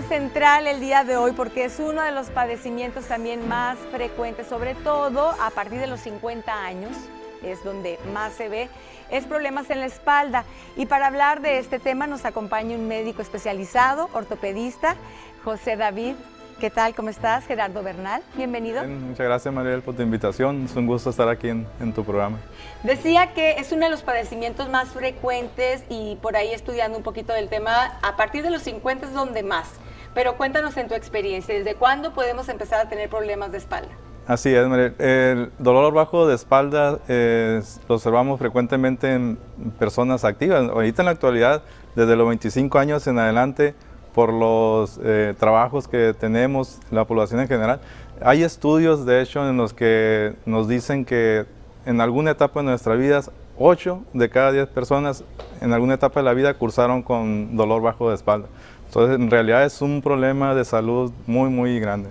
central el día de hoy porque es uno de los padecimientos también más frecuentes, sobre todo a partir de los 50 años, es donde más se ve, es problemas en la espalda. Y para hablar de este tema nos acompaña un médico especializado, ortopedista, José David. ¿Qué tal? ¿Cómo estás? Gerardo Bernal, bienvenido. Bien, muchas gracias, Mariel, por tu invitación. Es un gusto estar aquí en tu programa. Decía que es uno de los padecimientos más frecuentes y por ahí estudiando un poquito del tema, a partir de los 50 es donde más. Pero cuéntanos en tu experiencia, ¿desde cuándo podemos empezar a tener problemas de espalda? Así es, Mariel. El dolor bajo de espalda lo observamos frecuentemente en personas activas. Ahorita en la actualidad, desde los 25 años en adelante, por los trabajos que tenemos, la población en general. Hay estudios, de hecho, en los que nos dicen que en alguna etapa de nuestras vidas, 8 de cada 10 personas en alguna etapa de la vida cursaron con dolor bajo de espalda. Entonces, en realidad es un problema de salud muy, muy grande.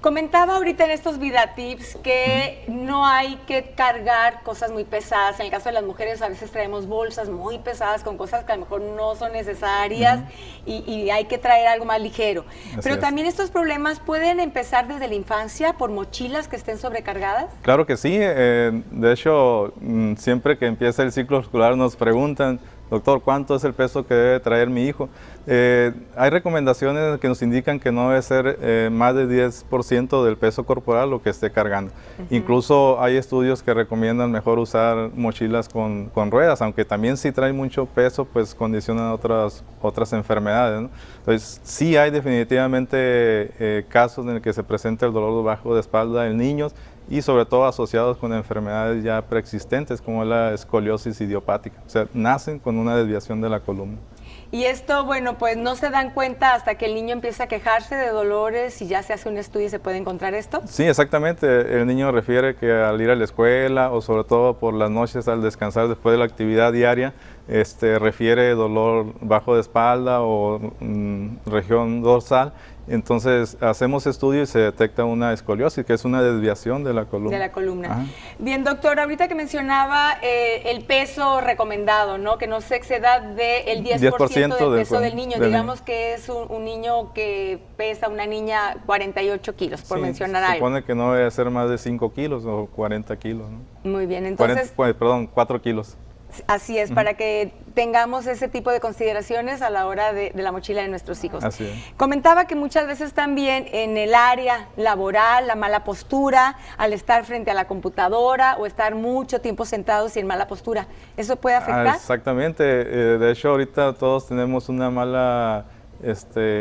Comentaba ahorita en estos Vida Tips que no hay que cargar cosas muy pesadas. En el caso de las mujeres a veces traemos bolsas muy pesadas con cosas que a lo mejor no son necesarias y hay que traer algo más ligero. Pero también estos problemas pueden empezar desde la infancia por mochilas que estén sobrecargadas. Claro que sí. De hecho, siempre que empieza el ciclo escolar nos preguntan: doctor, ¿cuánto es el peso que debe traer mi hijo? Hay recomendaciones que nos indican que no debe ser más de 10% del peso corporal lo que esté cargando. Incluso hay estudios que recomiendan mejor usar mochilas con ruedas, aunque también si trae mucho peso, pues condicionan otras enfermedades, ¿no? Entonces, sí hay definitivamente casos en el que se presenta el dolor bajo de espalda en niños, y sobre todo asociados con enfermedades ya preexistentes como la escoliosis idiopática, o sea, nacen con una desviación de la columna. Y esto, bueno, pues no se dan cuenta hasta que el niño empieza a quejarse de dolores y ya se hace un estudio y se puede encontrar esto. Sí, exactamente. El niño refiere que al ir a la escuela o sobre todo por las noches al descansar después de la actividad diaria, refiere dolor bajo de espalda o región dorsal. Entonces hacemos estudios y se detecta una escoliosis, que es una desviación de la columna. De la columna. Ajá. Bien, doctor, ahorita que mencionaba el peso recomendado, ¿no? Que no se exceda del 10% del peso del niño. Digamos que es un niño que pesa, una niña, 48 kilos, por mencionar algo. Se supone que no debe ser más de 5 kilos o 40 kilos, ¿no? Muy bien, entonces... 4 kilos. Así es, para que tengamos ese tipo de consideraciones a la hora de la mochila de nuestros hijos. Así es. Comentaba que muchas veces también en el área laboral, la mala postura, al estar frente a la computadora o estar mucho tiempo sentados y en mala postura, ¿eso puede afectar? Exactamente. De hecho, ahorita todos tenemos una mala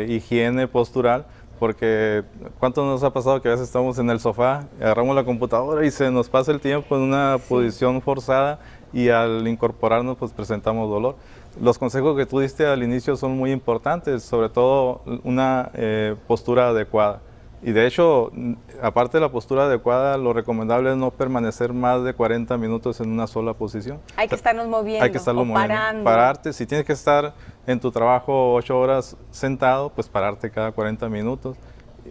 higiene postural, porque ¿cuánto nos ha pasado que a veces estamos en el sofá, agarramos la computadora y se nos pasa el tiempo en una posición forzada y al incorporarnos pues presentamos dolor? Los consejos que tú diste al inicio son muy importantes, sobre todo una postura adecuada. Y de hecho, aparte de la postura adecuada, lo recomendable es no permanecer más de 40 minutos en una sola posición. Hay que estarnos moviendo, hay que estarlo moviendo. Parando. Pararte, si tienes que estar en tu trabajo 8 horas sentado, pues pararte cada 40 minutos.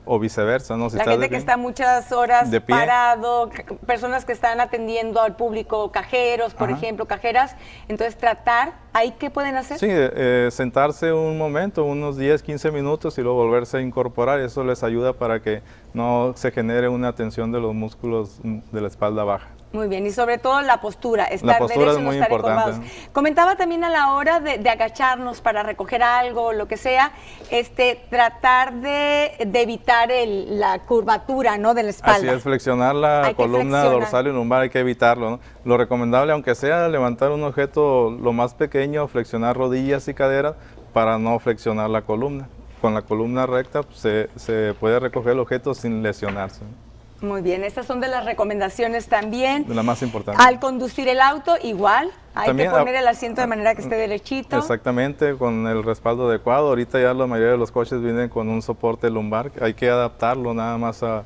O viceversa, ¿no? Si la gente que está muchas horas parado, personas que están atendiendo al público, cajeros, por ejemplo, cajeras, entonces tratar, ¿ahí qué pueden hacer? Sí, sentarse un momento, unos 10, 15 minutos y luego volverse a incorporar, eso les ayuda para que no se genere una tensión de los músculos de la espalda baja. Muy bien, y sobre todo la postura, estar derecho, no estar encorvados. Comentaba también a la hora de agacharnos para recoger algo, lo que sea, tratar de evitar la curvatura, ¿no?, de la espalda. Así es, flexionar la columna dorsal y lumbar, hay que evitarlo, ¿no? Lo recomendable, aunque sea levantar un objeto lo más pequeño, flexionar rodillas y caderas para no flexionar la columna. Con la columna recta se puede recoger el objeto sin lesionarse. Muy bien, estas son de las recomendaciones también. De la más importante. Al conducir el auto, igual, hay también, que poner el asiento de manera que esté derechito. Exactamente, con el respaldo adecuado. Ahorita ya la mayoría de los coches vienen con un soporte lumbar, hay que adaptarlo nada más a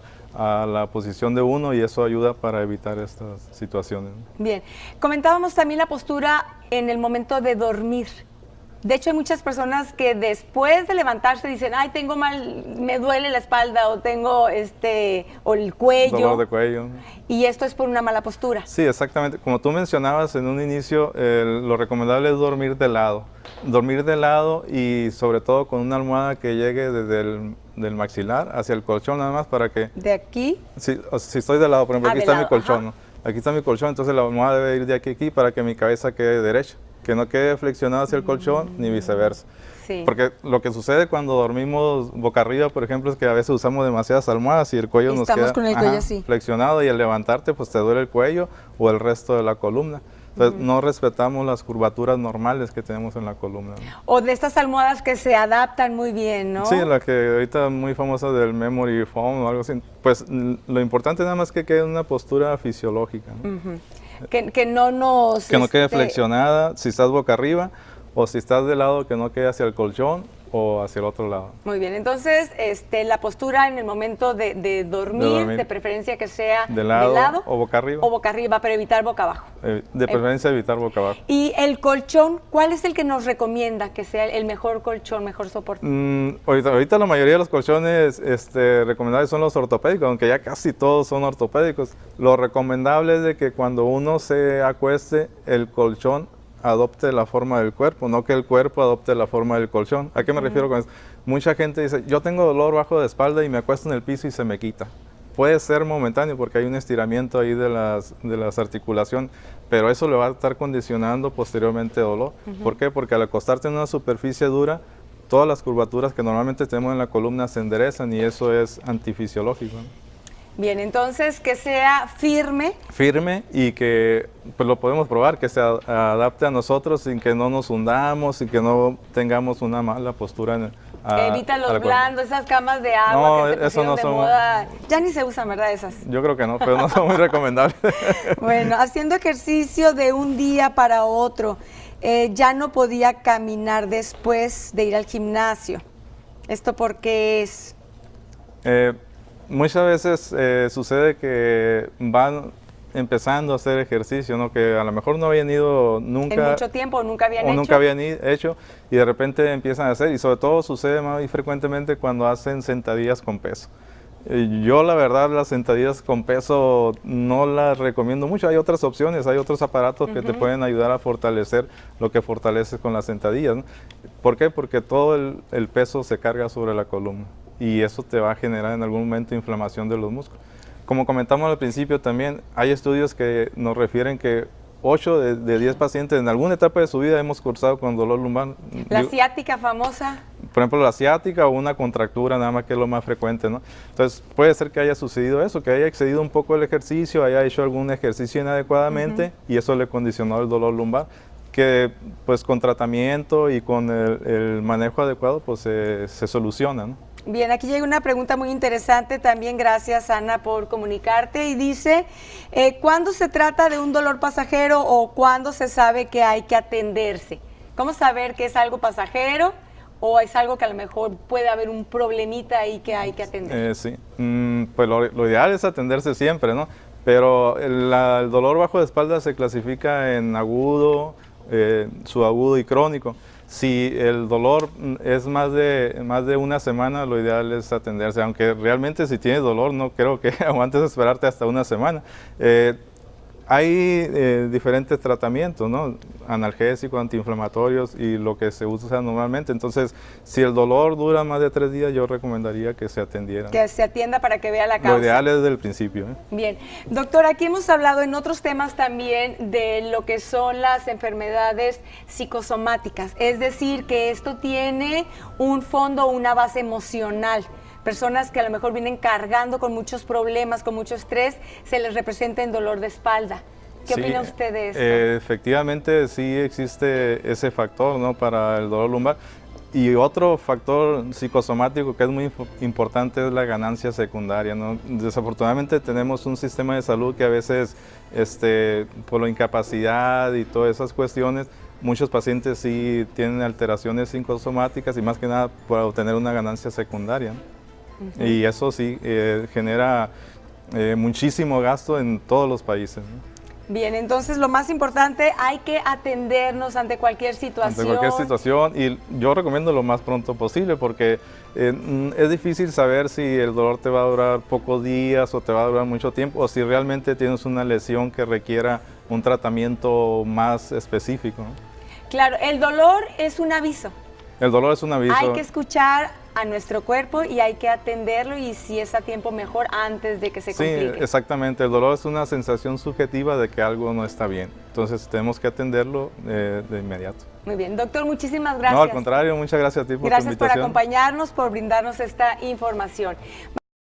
la posición de uno y eso ayuda para evitar estas situaciones. Bien, comentábamos también la postura en el momento de dormir. De hecho, hay muchas personas que después de levantarse dicen, ay, tengo mal, me duele la espalda o tengo o el cuello. Dolor de cuello. Y esto es por una mala postura. Sí, exactamente. Como tú mencionabas en un inicio, lo recomendable es dormir de lado. Dormir de lado y sobre todo con una almohada que llegue desde del maxilar hacia el colchón nada más para que... ¿De aquí? Sí, si estoy de lado, por ejemplo, aquí está mi colchón, ajá. ¿no? Aquí está mi colchón, entonces la almohada debe ir de aquí a aquí para que mi cabeza quede derecha, que no quede flexionada hacia el colchón ni viceversa. Sí. Porque lo que sucede cuando dormimos boca arriba, por ejemplo, es que a veces usamos demasiadas almohadas y el cuello nos queda con el cuello así. flexionado y al levantarte pues te duele el cuello o el resto de la columna. Entonces no respetamos las curvaturas normales que tenemos en la columna, ¿no? O de estas almohadas que se adaptan muy bien, ¿no? Sí, la que ahorita muy famosa del memory foam o algo así. Pues lo importante nada más que quede en una postura fisiológica, ¿no? Que no nos... Que no quede flexionada si estás boca arriba o si estás de lado que no quede hacia el colchón o hacia el otro lado. Muy bien, entonces la postura en el momento de dormir, de preferencia que sea de lado o boca arriba. O boca arriba, pero evitar boca abajo. De preferencia evitar boca abajo. ¿Y el colchón, cuál es el que nos recomienda que sea el mejor colchón, mejor soporte? Ahorita la mayoría de los colchones recomendables son los ortopédicos, aunque ya casi todos son ortopédicos. Lo recomendable es de que cuando uno se acueste, el colchón adopte la forma del cuerpo, no que el cuerpo adopte la forma del colchón. ¿A qué me refiero con eso? Mucha gente dice, yo tengo dolor bajo de espalda y me acuesto en el piso y se me quita. Puede ser momentáneo porque hay un estiramiento ahí de las articulaciones, pero eso le va a estar condicionando posteriormente dolor. ¿Por qué? Porque al acostarte en una superficie dura, todas las curvaturas que normalmente tenemos en la columna se enderezan y eso es antifisiológico, ¿no? Bien, entonces que sea firme. Firme y que pues lo podemos probar, que se adapte a nosotros sin que no nos hundamos, sin que no tengamos una mala postura. Evita los blandos, esas camas de agua que se pusieron de moda. Ya ni se usan, ¿verdad? Esas. Yo creo que no, pero no son muy recomendables. Bueno, haciendo ejercicio de un día para otro, ya no podía caminar después de ir al gimnasio. ¿Esto por qué es? Muchas veces sucede que van empezando a hacer ejercicio, ¿no? Que a lo mejor no habían ido nunca. En mucho tiempo, nunca habían hecho. Nunca habían hecho y de repente empiezan a hacer, y sobre todo sucede más frecuentemente cuando hacen sentadillas con peso. Yo la verdad las sentadillas con peso no las recomiendo mucho, hay otras opciones, hay otros aparatos que te pueden ayudar a fortalecer lo que fortaleces con las sentadillas, ¿no? ¿Por qué? Porque todo el peso se carga sobre la columna y eso te va a generar en algún momento inflamación de los músculos. Como comentamos al principio también, hay estudios que nos refieren que 8 de 10 pacientes en alguna etapa de su vida hemos cursado con dolor lumbar. La ciática famosa. Por ejemplo, la ciática o una contractura, nada más que es lo más frecuente, ¿no? Entonces, puede ser que haya sucedido eso, que haya excedido un poco el ejercicio, haya hecho algún ejercicio inadecuadamente y eso le condicionó el dolor lumbar, que pues con tratamiento y con el manejo adecuado pues se soluciona, ¿no? Bien, aquí llega una pregunta muy interesante también, gracias Ana por comunicarte, y dice, ¿cuándo se trata de un dolor pasajero o cuándo se sabe que hay que atenderse? ¿Cómo saber que es algo pasajero o es algo que a lo mejor puede haber un problemita ahí que hay que atender? Sí, pues lo ideal es atenderse siempre, ¿no? Pero el dolor bajo de espalda se clasifica en agudo, subagudo y crónico. Si el dolor es más de una semana, lo ideal es atenderse, aunque realmente si tienes dolor no creo que aguantes esperarte hasta una semana. Hay diferentes tratamientos, ¿no? Analgésicos, antiinflamatorios y lo que se usa normalmente. Entonces, si el dolor dura más de 3 días, yo recomendaría que se atendiera. Que se atienda para que vea la causa. Lo ideal es desde el principio, ¿eh? Bien. Doctor, aquí hemos hablado en otros temas también de lo que son las enfermedades psicosomáticas. Es decir, que esto tiene un fondo, una base emocional. Personas que a lo mejor vienen cargando con muchos problemas, con mucho estrés, se les representa en dolor de espalda. ¿Qué opina usted de esto? Efectivamente sí existe ese factor, ¿no? Para el dolor lumbar. Y otro factor psicosomático que es muy importante es la ganancia secundaria, ¿no? Desafortunadamente tenemos un sistema de salud que a veces, por la incapacidad y todas esas cuestiones, muchos pacientes sí tienen alteraciones psicosomáticas y más que nada para obtener una ganancia secundaria, ¿no? Y eso sí genera muchísimo gasto en todos los países, ¿no? Bien, entonces lo más importante, hay que atendernos ante cualquier situación. Ante cualquier situación, y yo recomiendo lo más pronto posible porque es difícil saber si el dolor te va a durar pocos días o te va a durar mucho tiempo, o si realmente tienes una lesión que requiera un tratamiento más específico, ¿no? Claro, el dolor es un aviso. El dolor es un aviso. Hay que escuchar a nuestro cuerpo y hay que atenderlo, y si es a tiempo mejor antes de que se complique. Sí, exactamente. El dolor es una sensación subjetiva de que algo no está bien. Entonces tenemos que atenderlo de inmediato. Muy bien, doctor, muchísimas gracias. No, al contrario, muchas gracias a ti por tu invitación. Gracias por acompañarnos, por brindarnos esta información.